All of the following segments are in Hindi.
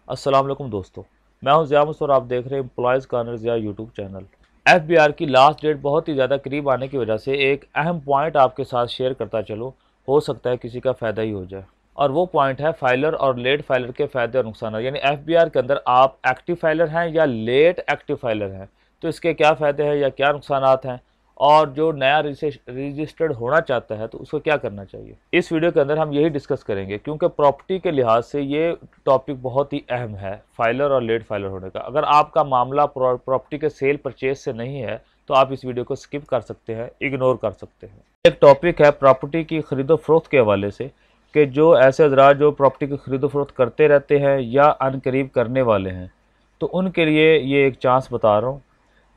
अस्सलाम वालेकुम दोस्तों, मैं हूं ज़िया मुस्तफ़ा और आप देख रहे हैं employees corner Zia YouTube channel. FBR की लास्ट डेट बहुत ही ज़्यादा करीब आने की वजह से एक अहम पॉइंट आपके साथ शेयर करता चलो, हो सकता है किसी का फ़ायदा ही हो जाए। और वो पॉइंट है फाइलर और लेट फाइलर के फ़ायदे और नुकसान। यानी एफबीआर के अंदर आप एक्टिव फाइलर हैं या लेट एक्टिव फाइलर हैं, तो इसके क्या फ़ायदे हैं या क्या नुकसानात हैं, और जो नया रजिस्टर्ड होना चाहता है तो उसको क्या करना चाहिए। इस वीडियो के अंदर हम यही डिस्कस करेंगे, क्योंकि प्रॉपर्टी के लिहाज से ये टॉपिक बहुत ही अहम है, फाइलर और लेट फाइलर होने का। अगर आपका मामला प्रॉपर्टी के सेल परचेज से नहीं है तो आप इस वीडियो को स्किप कर सकते हैं, इग्नोर कर सकते हैं। एक टॉपिक है प्रॉपर्टी की खरीदो फरोख्त के हवाले से, कि जो ऐसे हजरात जो प्रॉपर्टी की खरीदो फरोख्त करते रहते हैं या अनकरीब करने वाले हैं, तो उनके लिए ये एक चांस बता रहा हूँ,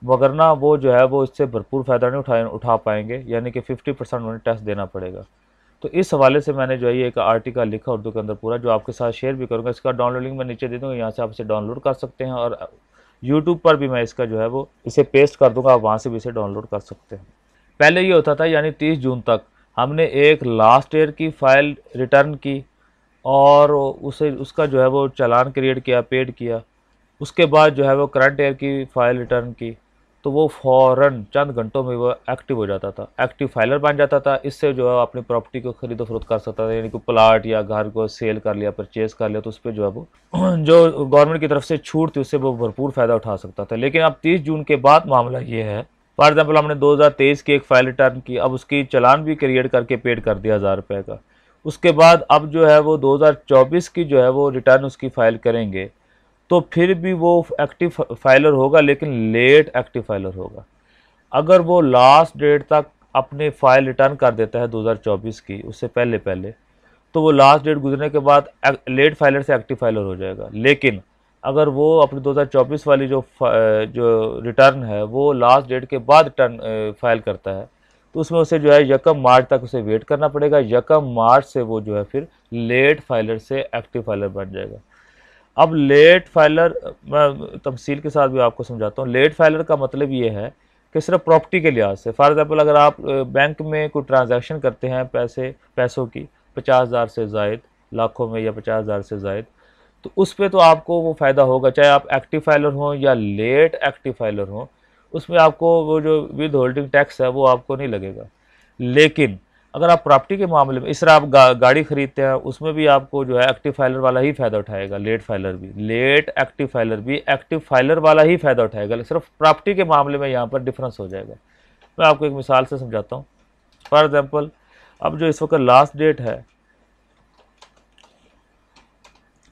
वगरना वो जो है वो इससे भरपूर फ़ायदा नहीं उठा पाएंगे, यानी कि 50% उन्हें टैक्स देना पड़ेगा। तो इस हवाले से मैंने जो है ये एक आर्टिकल लिखा उर्दू के अंदर पूरा, जो आपके साथ शेयर भी करूँगा। इसका डाउनलोड लिंक मैं नीचे दे दूँगा, यहाँ से आप इसे डाउनलोड कर सकते हैं, और यूट्यूब पर भी मैं इसका जो है वो इसे पेस्ट कर दूँगा, आप वहाँ से भी इसे डाउनलोड कर सकते हैं। पहले ये होता था, यानी 30 जून तक हमने एक लास्ट ईयर की फ़ाइल रिटर्न की और उसे उसका जो है वो चालान क्रिएट किया, पेड किया। उसके बाद जो है वो करंट ईयर की फ़ाइल रिटर्न की, तो वो फ़ौरन चंद घंटों में वो एक्टिव हो जाता था, एक्टिव फाइलर बन जाता था। इससे जो है अपनी प्रॉपर्टी को खरीदो फरोख्त कर सकता था, यानी कि प्लाट या घर को सेल कर लिया, परचेज़ कर लिया, तो उस पर जो है वो जो गवर्नमेंट की तरफ से छूट थी उससे वो भरपूर फ़ायदा उठा सकता था। लेकिन अब 30 जून के बाद मामला ये है, फॉर एग्जाम्पल हमने 2023 की एक फ़ाइल रिटर्न की, अब उसकी चालान भी क्रिएट करके पेड कर दिया 1000 रुपये का। उसके बाद अब जो है वो 2024 की जो है वो रिटर्न उसकी फ़ाइल करेंगे, तो फिर भी वो एक्टिव फाइलर होगा, लेकिन लेट एक्टिव फाइलर होगा। अगर वो लास्ट डेट तक अपनी फ़ाइल रिटर्न कर देता है 2024 की, उससे पहले पहले, तो वो लास्ट डेट गुजरने के बाद लेट फाइलर से एक्टिव फाइलर हो जाएगा। लेकिन अगर वो अपनी 2024 वाली जो रिटर्न है वो लास्ट डेट के बाद रिटर्न फाइल करता है, तो उसमें उसे जो है 1 मार्च तक उसे वेट करना पड़ेगा। 1 मार्च से वो जो है फिर लेट फाइलर से एक्टिव फाइलर बन जाएगा। अब लेट फाइलर, मैं तफसील के साथ भी आपको समझाता हूँ। लेट फाइलर का मतलब ये है कि सिर्फ प्रॉपर्टी के लिहाज से, फॉर एग्जांपल अगर आप बैंक में कोई ट्रांजैक्शन करते हैं पैसों की 50,000 से ज़ायद, लाखों में या 50,000 से ज़ायद, तो उस पर तो आपको वो फ़ायदा होगा, चाहे आप एक्टिव फाइलर हों या लेट एक्टिव फाइलर हों। उसमें आपको वो जो विद होल्डिंग टैक्स है वो आपको नहीं लगेगा। लेकिन अगर आप प्रॉपर्टी के मामले में इस तरह आप गाड़ी खरीदते हैं, उसमें भी आपको जो है एक्टिव फाइलर वाला ही फ़ायदा उठाएगा। लेट एक्टिव फाइलर भी एक्टिव फाइलर वाला ही फ़ायदा उठाएगा, सिर्फ प्रॉपर्टी के मामले में यहाँ पर डिफरेंस हो जाएगा। मैं आपको एक मिसाल से समझाता हूँ। फॉर एग्जांपल, अब जो इस वक्त लास्ट डेट है,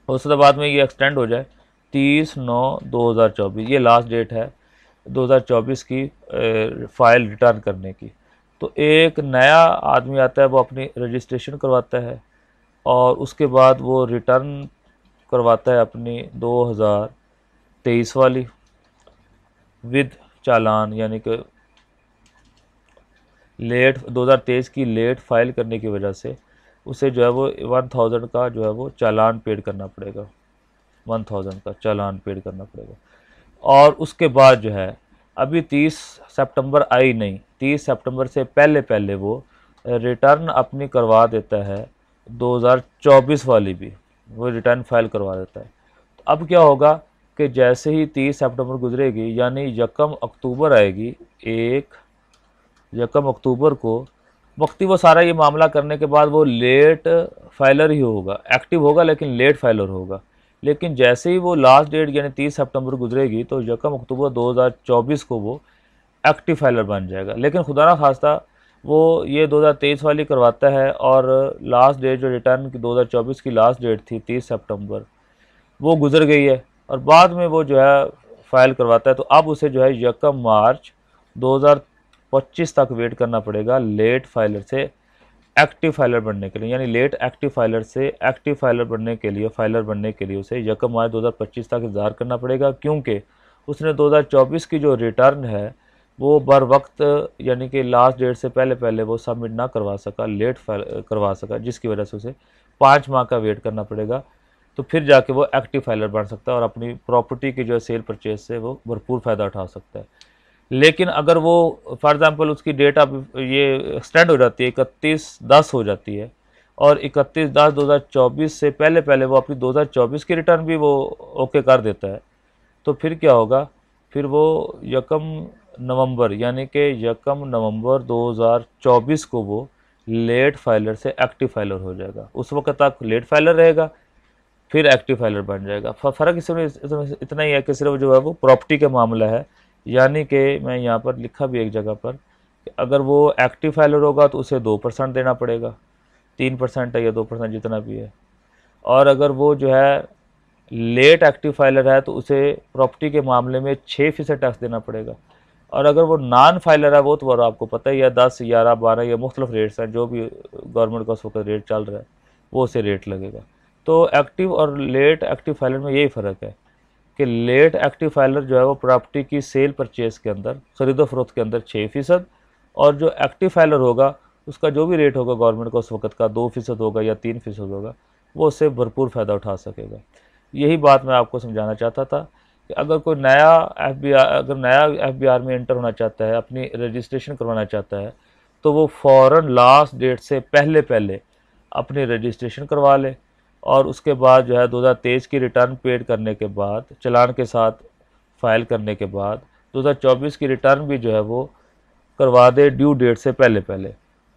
हो सकता बाद में ये एक्सटेंड हो जाए, 30/9/2024 ये लास्ट डेट है 2024 की फ़ाइल रिटर्न करने की। तो एक नया आदमी आता है, वो अपनी रजिस्ट्रेशन करवाता है और उसके बाद वो रिटर्न करवाता है अपनी 2023 वाली विद चालान, यानी कि लेट 2023 की लेट फाइल करने की वजह से उसे जो है वो 1000 का जो है वो चालान पेड करना पड़ेगा, 1000 का चालान पेड करना पड़ेगा। और उसके बाद जो है, अभी 30 सितंबर आई नहीं, 30 सितंबर से पहले पहले वो रिटर्न अपनी करवा देता है, 2024 वाली भी वो रिटर्न फाइल करवा देता है। तो अब क्या होगा कि जैसे ही 30 सितंबर गुजरेगी, यानी 1 अक्टूबर आएगी, 1 अक्टूबर को वक्ती वो सारा ये मामला करने के बाद वो लेट फाइलर ही होगा, एक्टिव होगा लेकिन लेट फाइलर होगा। लेकिन जैसे ही वो लास्ट डेट यानी 30 सितंबर गुजरेगी, तो 1 अक्टूबर 2024 को वो एक्टिव फाइलर बन जाएगा। लेकिन खुदा ना खास्ता वो ये 2023 वाली करवाता है, और लास्ट डेट जो रिटर्न की 2024 की लास्ट डेट थी 30 सितंबर, वो गुजर गई है, और बाद में वो जो है फाइल करवाता है। तो अब उसे जो है 1 मार्च 2025 तक वेट करना पड़ेगा लेट फाइलर से एक्टिव फाइलर बनने के लिए। यानी लेट एक्टिव फाइलर से एक्टिव फाइलर बनने के लिए उसे 1 मार्च 2025 तक इंतज़ार करना पड़ेगा, क्योंकि उसने 2024 की जो रिटर्न है वो बर वक्त, यानी कि लास्ट डेट से पहले पहले वो सबमिट ना करवा सका, लेट फाइल करवा सका, जिसकी वजह से उसे 5 माह का वेट करना पड़ेगा। तो फिर जाके वो एक्टिव फाइलर बन सकता है और अपनी प्रॉपर्टी की जो सेल परचेज से वो भरपूर फ़ायदा उठा सकता है। लेकिन अगर वो फॉर एग्ज़ाम्पल उसकी डेट अब ये एक्सटेंड हो जाती है, 31/10 हो जाती है, और 31/10/2024 से पहले पहले वो अपनी 2024 की रिटर्न भी वो ओके कर देता है, तो फिर क्या होगा, फिर वो 1 नवंबर यानी कि 1 नवंबर 2024 को वो लेट फाइलर से एक्टिव फाइलर हो जाएगा। उस वक्त तक लेट फाइलर रहेगा, फिर एक्टिव फाइलर बन जाएगा। फ़र्क इसमें इतना ही है कि सिर्फ जो है वो प्रॉपर्टी का मामला है, यानी कि मैं यहाँ पर लिखा भी एक जगह पर कि अगर वो एक्टिव फाइलर होगा तो उसे 2% देना पड़ेगा, 3% है या 2% जितना भी है। और अगर वो जो है लेट एक्टिव फाइलर है तो उसे प्रॉपर्टी के मामले में 6% टैक्स देना पड़ेगा। और अगर वो नॉन फाइलर है वो तो वो आपको पता ही है 10, 11, 12 या मुख्तलिफ रेट्स हैं, जो भी गवर्नमेंट का उस वक्त रेट चल रहा है वो उसे रेट लगेगा। तो एक्टिव और लेट एक्टिव फाइलर में यही फ़र्क है कि लेट एक्टिव फाइलर जो है वो प्रॉपर्टी की सेल परचेज़ के अंदर, ख़रीदो फरोख्त के अंदर 6%, और जो एक्टिव फाइलर होगा उसका जो भी रेट होगा गवर्नमेंट का उस वक्त का 2% होगा या 3% होगा, वो उससे भरपूर फ़ायदा उठा सकेगा। यही बात मैं आपको समझाना चाहता था कि अगर कोई नया एफबीआर में एंटर होना चाहता है, अपनी रजिस्ट्रेशन करवाना चाहता है, तो वो फ़ौरन लास्ट डेट से पहले पहले अपनी रजिस्ट्रेशन करवा ले, और उसके बाद जो है 2023 की रिटर्न पेड करने के बाद, चालान के साथ फाइल करने के बाद 2024 की रिटर्न भी जो है वो करवा दे ड्यू डेट से पहले पहले।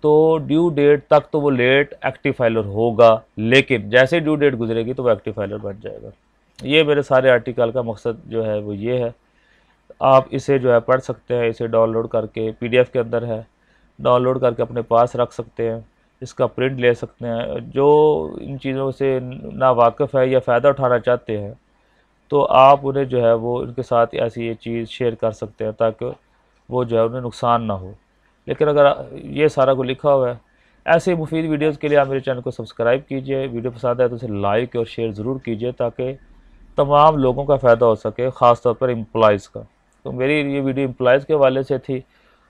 तो ड्यू डेट तक तो वो लेट एक्टिव फाइलर होगा, लेकिन जैसे ड्यू डेट गुजरेगी तो वो एक्टिव फाइलर बन जाएगा। ये मेरे सारे आर्टिकल का मकसद जो है वो ये है। आप इसे जो है पढ़ सकते हैं, इसे डाउनलोड करके PDF के अंदर है, डाउनलोड करके अपने पास रख सकते हैं, इसका प्रिंट ले सकते हैं। जो इन चीज़ों से ना वाकिफ़ है या फ़ायदा उठाना चाहते हैं तो आप उन्हें जो है वो उनके साथ ऐसी ये चीज़ शेयर कर सकते हैं ताकि वो जो है उन्हें नुकसान ना हो। लेकिन अगर ये सारा कुछ लिखा हुआ है, ऐसे ही मुफीद वीडियोज़ के लिए आप मेरे चैनल को सब्सक्राइब कीजिए। वीडियो पसंद आए तो उसे लाइक और शेयर ज़रूर कीजिए ताकि तमाम लोगों का फ़ायदा हो सके, ख़ास तौर पर एम्प्लॉइज़ का। तो मेरी ये वीडियो एम्प्लॉइज़ के हवाले से थी,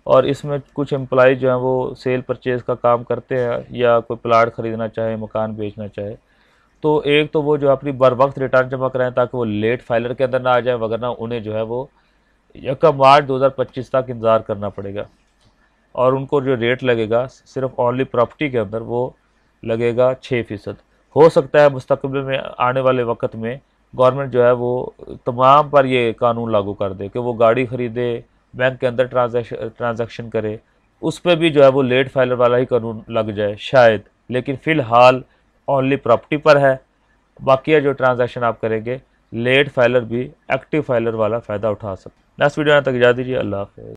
और इसमें कुछ एम्प्लॉइज़ जो हैं वो सेल परचेज़ का काम करते हैं या कोई प्लाट ख़रीदना चाहे, मकान बेचना चाहे, तो एक तो वो जो अपनी बर वक्त रिटर्न जमा कराएं ताकि वो लेट फाइलर के अंदर ना आ जाए, वगरना उन्हें जो है वो 1 मार्च 2025 तक इंतज़ार करना पड़ेगा, और उनको जो रेट लगेगा सिर्फ ओनली प्रॉपर्टी के अंदर वो लगेगा 6%। हो सकता है मुस्तकबिल में आने वाले वक्त में गवर्नमेंट जो है वो तमाम पर ये कानून लागू कर दे कि वो गाड़ी ख़रीदे, बैंक के अंदर ट्रांजैक्शन करे, उस पर भी जो है वो लेट फाइलर वाला ही कानून लग जाए शायद। लेकिन फ़िलहाल ओनली प्रॉपर्टी पर है, बाकी जो ट्रांजैक्शन आप करेंगे लेट फाइलर भी एक्टिव फाइलर वाला फ़ायदा उठा सकते। नेक्स्ट वीडियो तक इजाज़त दीजिए। अल्लाह हाफ़िज़।